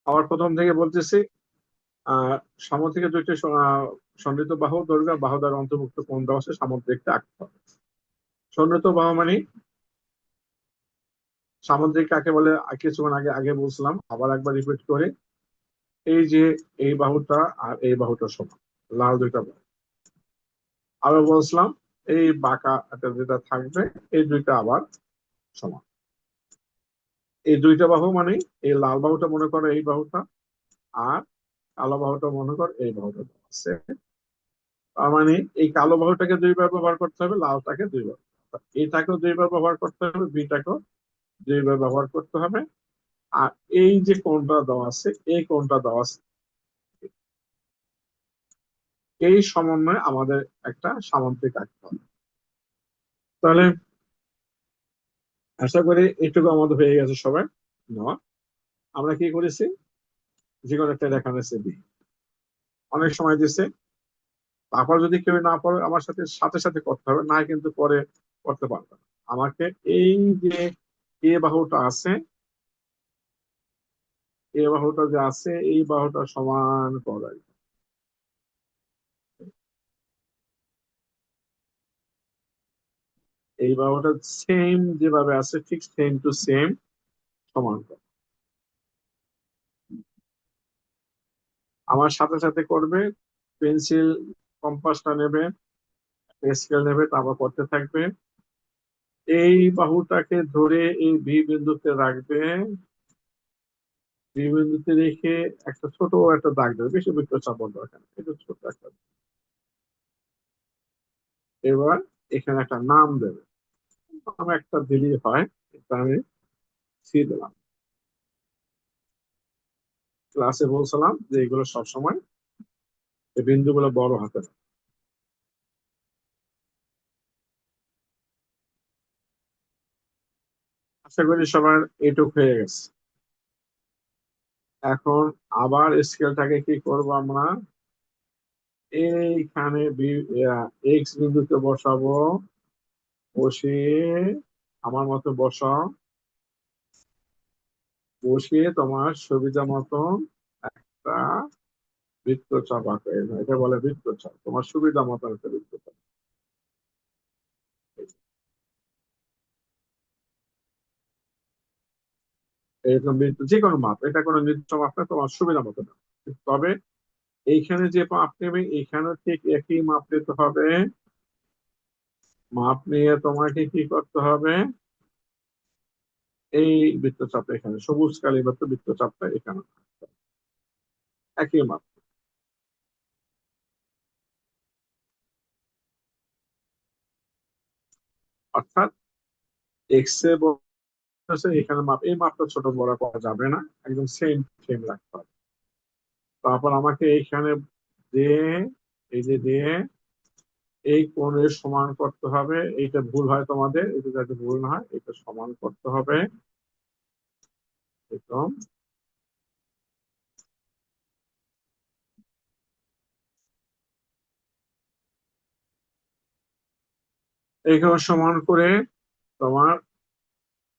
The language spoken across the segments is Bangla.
আবার প্রথম থেকে বলতেছি, আহ সামন থেকে দুইটি সন্নিহিত বাহু দৈর্ঘ্য বাহু দ্বারা অন্তর্ভুক্ত কোণ দেওয়া আছে সামুদ্রিকটা আঁকতে হবে। সন্নিহিত বাহু মানে সামুদ্রিক কাকে বলে কিছুক্ষণ আগে আগে বলছিলাম, আবার একবার রিপিট করে। এই যে এই বাহুটা আর এই বাহুটা সমান, লাল দুইটা বাহু। আরো বলছিলাম এই বাঁকা একটা যেটা থাকবে, এই দুইটা আবার সমান। এই দুইটা বাহু মানে এই লাল বাহুটা মনে করো এই বাহুটা, আর কালো বাহুটা মনে করো এই বাহুটা আছে। তার মানে এই কালো বাহুটাকে দুইবার ব্যবহার করতে হবে, লালটাকে দুইবার, এটাকেও দুইবার ব্যবহার করতে হবে, বিটাকেও দুইবার ব্যবহার করতে হবে। আর এই যে কোণটা দেওয়া আছে, এই কোণটা দেওয়া আছে, এই সমন্বয়ে আমাদের একটা সামান্তরিক আঁকতে হবে। তাহলে আশা করি এইটুকু আমাদের হয়ে গেছে সবাই। নেওয়া আমরা কি করেছি, যে কোনো একটা রেখা নিয়েছে বি, অনেক সময় দিচ্ছে। তারপর যদি কেউ না পারে আমার সাথে সাথে সাথে করতে হবে, না কিন্তু পরে করতে পারবে না। আমাকে এই যে এ বাহুটা আছে, এ বাহুটা যে আছে এই বাহুটা সমান করাই, এই বাহুটা সেম যেভাবে আছে ঠিক সেম টু সেম সমান করা। আমার সাথে সাথে করবে, পেন্সিল কম্পাসটা নেবে, স্কেল নেবে, তারপর করতে থাকবে। এই বাহুটাকে ধরে এই ভি বিন্দুতে রাখবে, ভি বিন্দুতে রেখে একটা ছোট একটা দাগ দেবে, বেশি বৃত্ত চাপন দরকার নেই, এটা ছোট একটা। এবার এখানে একটা নাম দেবে, নাম একটা দিলেই হয়। এটা আমি সি দিলাম। ক্লাসে বলছিলাম যে এগুলো সবসময় এই বিন্দুগুলো বড় হাতের। আশা করি সবার এটুক হয়ে গেছে। এখন আবার স্কেলটাকে কি করব আমরা, এইখানে এক্স বিন্দুতে বসাবো, বসিয়ে আমার মতো বসাও, বসিয়ে তোমার সুবিধা মতন একটা বৃত্তচাপ আঁকো। এটা বলে বৃত্তচাপ, তোমার সুবিধা মতন একটা বৃত্তচাপ। এরকম বৃত্ত যে কোনো মাপ, এটা কোনো নির্দিষ্ট মাপ না, তোমার সুবিধা মতো নাও। তবে এইখানে যে মাপ নেবে এখানে ঠিক একই মাপ নিতে হবে। মাপ নিয়ে তোমাকে কি করতে হবে, এই বৃত্তচাপটা এখানে সবুজ কালিবদ্ধ বৃত্তচাপটা এখানে একই মাপ। অর্থাৎ এক্স এ বলতেছে এখানে মাপ, এই মাপটা ছোট বড় করা যাবে না, একদম সেম সেম রাখতে হবে। তারপর আমাকে এইখানে দিয়ে, এই যে দিয়ে এই কোণের সমান করতে হবে। এইটা ভুল হয় তোমাদের, এটা যাতে ভুল না হয়, এটা সমান করতে হবে একদম। এইখানে সমান করে তোমার,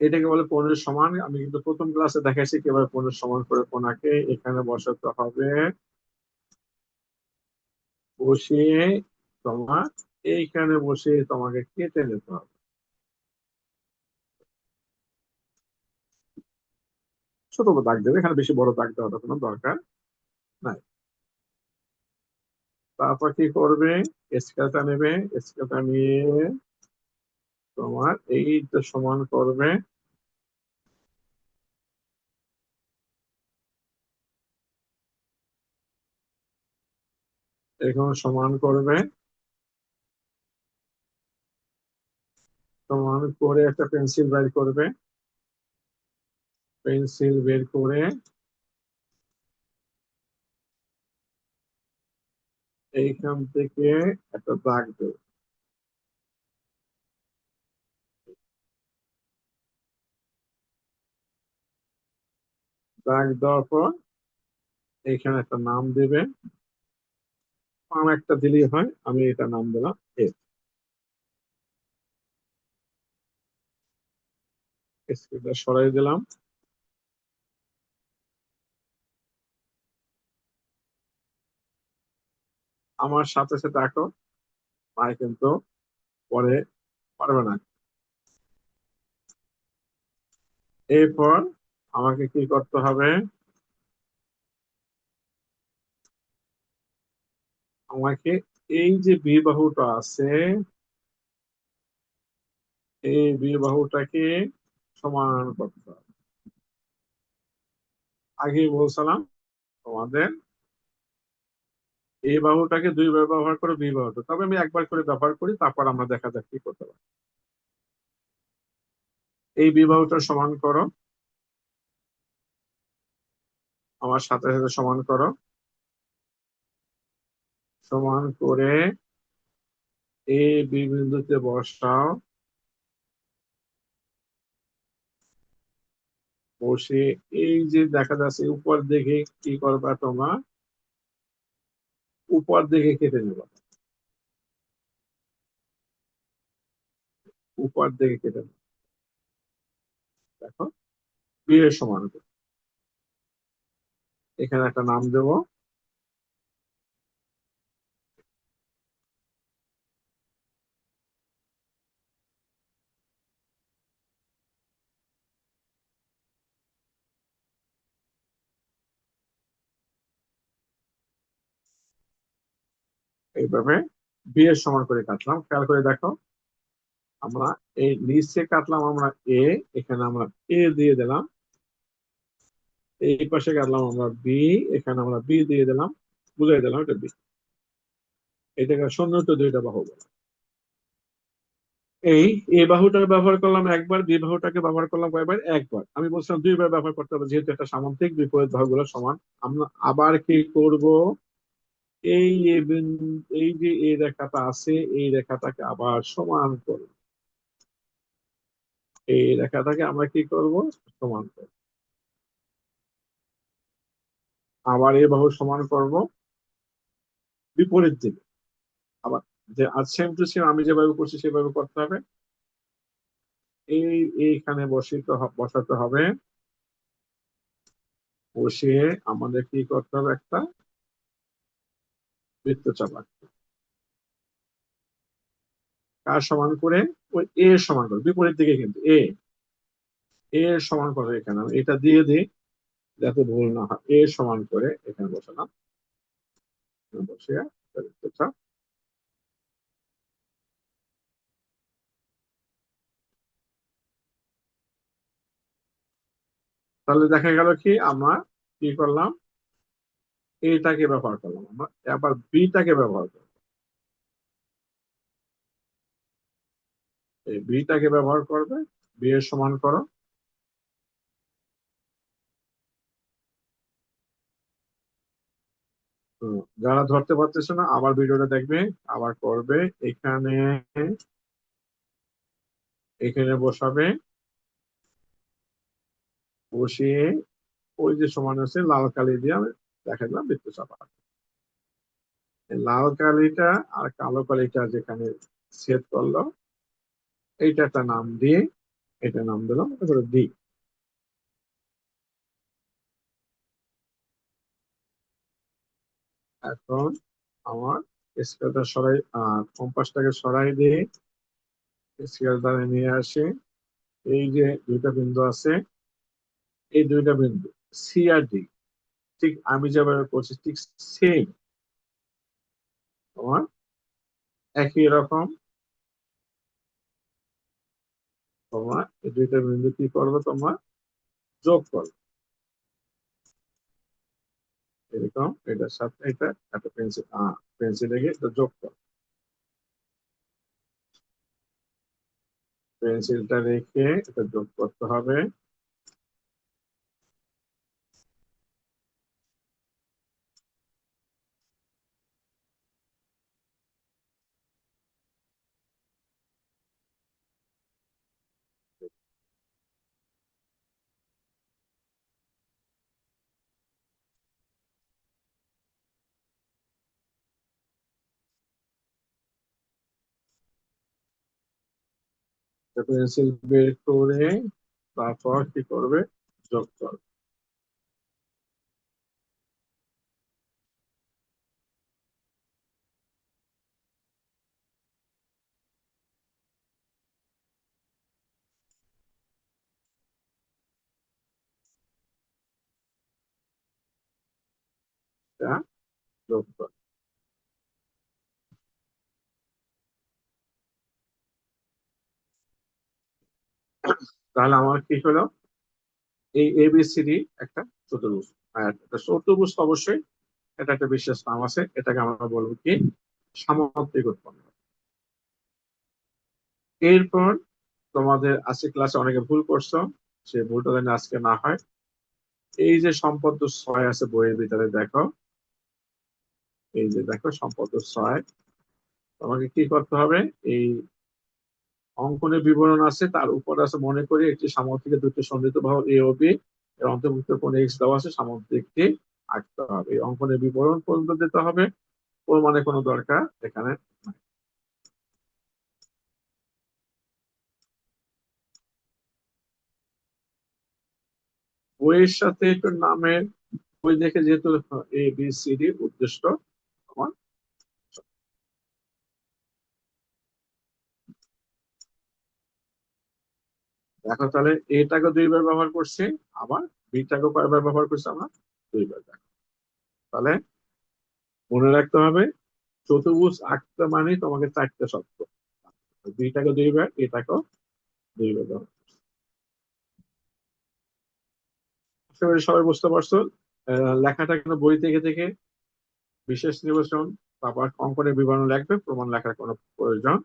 এটাকে বলে কোণের সমান। আমি কিন্তু প্রথম ক্লাসে দেখাইছি কিভাবে কোণের সমান করে কোণাকে এখানে বসাতে হবে, বসিয়ে তোমার এইখানে বসিয়ে তোমাকে কেটে নিতে হবে। ছোট দাগ দেবে, এখানে বেশি বড় দাগ দেওয়ার কোনো দরকার নাই। তারপর কি করবে, স্কেলটা নেবে, স্কেলটা নিয়ে তোমার এইটা সমান করবে, এখানে সমান করবে, সমান করে একটা পেন্সিল বের করবে, পেন্সিল বের করে এইখান থেকে একটা দাগ দেবে। দাগ দেওয়ার পর এইখানে একটা নাম দেবে, নাম একটা দিলেই হয়, আমি এটা নাম দিলাম এফ। স্কেলটা সরাই দিলাম। আমার সাথে সাথে আঁকো, মায় কিন্তু পরে পারবে না। এরপর আমাকে কি করতে হবে, আমাকে এই যে বি বাহুটা আছে, এই বি বাহুটাকে সমান করতে হবে। আগে বলছিলাম তোমাদের এই বাহুটাকে দুইবার ব্যবহার করে বি বাহুটা, তবে আমি একবার করে ব্যবহার করি, তারপর আমরা দেখা যাক কি করতে পারি। এই বি বাহুটা সমান করো, আমার সাথে সাথে সমান করো, সমান করে এই বি বিন্দুতে বসাও, বসে এই যে দেখা যাচ্ছে উপর দিকে কি করবা তোমরা, উপর দিকে কেটে নেবা, উপর দিকে কেটে নেবা। দেখো বি এর সমান করে এখানে একটা নাম দেব। এইভাবে বি এর সমান করে কাটলাম, খেয়াল করে দেখো, আমরা এই নিচে কাটলাম আমরা এ, এখানে আমরা এ দিয়ে দিলাম, এই পাশে কাটলাম আমরা বি, এখানে আমরা বি দিয়ে দিলাম, বুঝাই দিলাম এটা বি। এটাকে শূন্য তো দুইটা বাহু বলে। এই এ বাহুটা ব্যবহার করলাম একবার, বি বাহুটাকে ব্যবহার করলাম কয়বার, একবার। আমি বলছিলাম দুইবার ব্যবহার করতে হবে, যেহেতু একটা সামান্তরিক বিপরীত বাহুগুলো সমান। আমরা আবার কি করব, এই এই যে এই রেখাটা আছে, এই রেখাটাকে আবার সমান করব, এই রেখাটাকে আমরা কি করব, সমান করব। আবার এই বাহু সমান করব বিপরীত দিকে। আবার যে আজ সেম টু সেম আমি যেভাবে করছি সেভাবে করতে হবে। এই এইখানে বসাতে হবে, বসিয়ে আমাদের কি করতে হবে, একটা বৃত্তচাপ আঁকতে হবে। কার সমান করে, ওই এ এর সমান করে, বিপরীত দিকে কিন্তু এ, এ এর সমান করে এখানে আমি এটা দিয়ে দিই যাতে ভুল না হয়। এ এর সমান করে এখানে বসালাম, বসিয়ে একটা বৃত্তচাপ। তাহলে দেখা গেল কি আমরা কি করলাম, এটাকে ব্যবহার করলাম, আমরা আবার বিটাকে ব্যবহার করলাম। এই বিটাকে ব্যবহার করবে, বি এর সমান করো। যারা ধরতে পারতেছে না আবার ভিডিওটা দেখবে, আবার করবে। এখানে এখানে বসাবে, বসিয়ে ওই যে সমান আছে লাল কালি দিয়ে আমি দেখা দিলাম বৃত্তচাপ। এই লাল কালিটা আর কালো কালিটা যেখানে ছেদ করলো, এইটা একটা নাম দিয়ে, এটা নাম দিলাম তারপরে ডি। এখন আমার স্কেলটা সরাই, কম্পাসটাকে সরাই দিয়ে স্কেল দ্বারা নিয়ে আসে, এই যে দুইটা বিন্দু আছে, এই দুইটা বিন্দু সি আর ডি, ঠিক আমি যেভাবে করছি ঠিক সেম তোমার একই রকম। তোমার এই দুইটা বিন্দু কি করবে, তোমার যোগ করবে, এরকম এটার সাথে এটা একটা পেন্সিল, পেন্সিল রেখে এটা যোগ করো, পেন্সিলটা রেখে এটা যোগ করতে হবে। পেন্সিল বের করে তারপর কি করবে, যোগ করবে। এটা যোগ করো। তাহলে আমার কি হলো, এই এবিসিডি একটা চতুর্ভুজ। আর একটা চতুর্ভুজ তো অবশ্যই এটা একটা বিশেষ নাম আছে, এটাকে আমরা বলবো কি, সামুদ্রিক উৎপন্ন। এরপর তোমাদের আজকে ক্লাসে অনেকে ভুল করছো, সে ভুলটা যেন আজকে না হয়। এই যে সম্পদ 6 আছে বইয়ের ভিতরে দেখো, এই যে দেখো সম্পদ 6, তোমাকে কি করতে হবে, এই অঙ্কনের বিবরণ আছে তার উপর আছে মনে করি একটি সামুদ্রিকের দুটি সন্নিহিত বাহু এ ও বি এর অন্তর্ভুক্ত কোন এক্স দেওয়া আছে, সামুদ্রিকটি আঁকতে হবে। এই অঙ্কনের বিবরণ পর্যন্ত দিতে হবে, প্রমাণের কোনো দরকার এখানে নাই। বইয়ের সাথে একটু নামের বই দেখে যেহেতু এ বি সি ডি উদ্দেশ্য আমার। দেখো তাহলে এটাকে 2 বার ব্যবহার করছি, আবার বিটাকে কয়বার ব্যবহার করছি আমরা, 2 বার। দেখো তাহলে মনে রাখতে হবে, চতুর্ভুজ আঁকতে মানে তোমাকে 4টে শব্দ, বিটাকে 2 বার, এটাকেও 2 বার ব্যবহার। আশা করি সবাই বুঝতে পারছো। লেখাটা কিন্তু বই থেকে থেকে বিশেষ নির্বাচন, তারপর অঙ্কনের বিবরণ লাগবে, প্রমাণ লেখার কোনো প্রয়োজন